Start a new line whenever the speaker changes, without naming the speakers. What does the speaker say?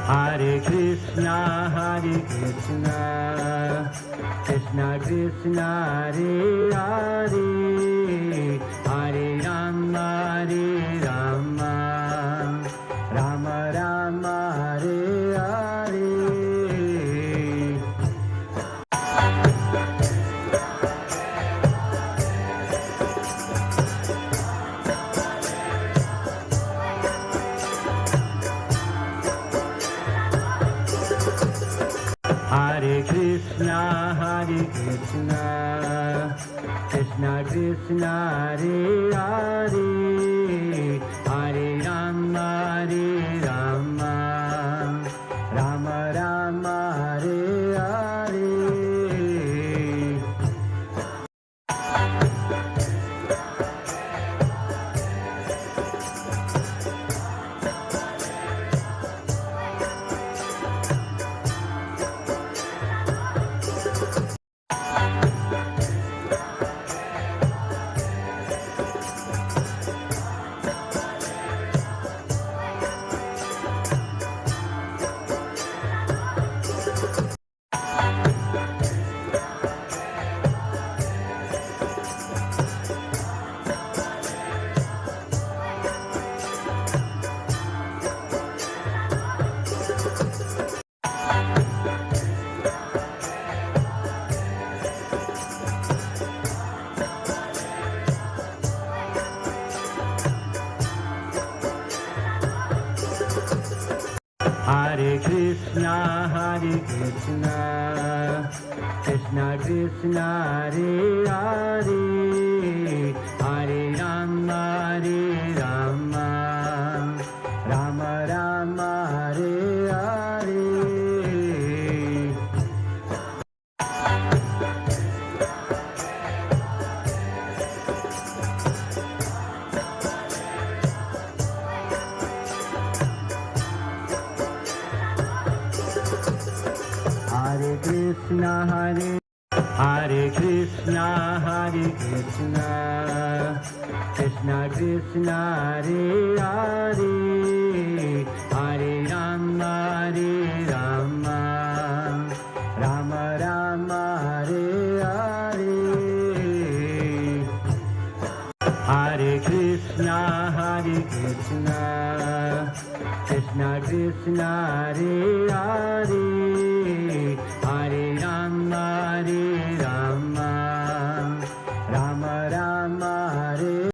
Hare Krishna, Krishna Krishna, Hare Hare, Hare Rama, Rama Rama, Hare Hare. Hare Krishna, Krishna Krishna, Hare Hare, Hare Rama, Rama Rama, Hare Hare. Hare Krishna, Krishna Krishna, Hare Hare, Hare Rama, Rama Rama, Hare Hare. Hare Krishna, Krishna Krishna, Hare Hare, Hare Rama, Rama Rama, Hare Hare. Hare Krishna, Krishna Krishna, Hare Hare, Hare Rama,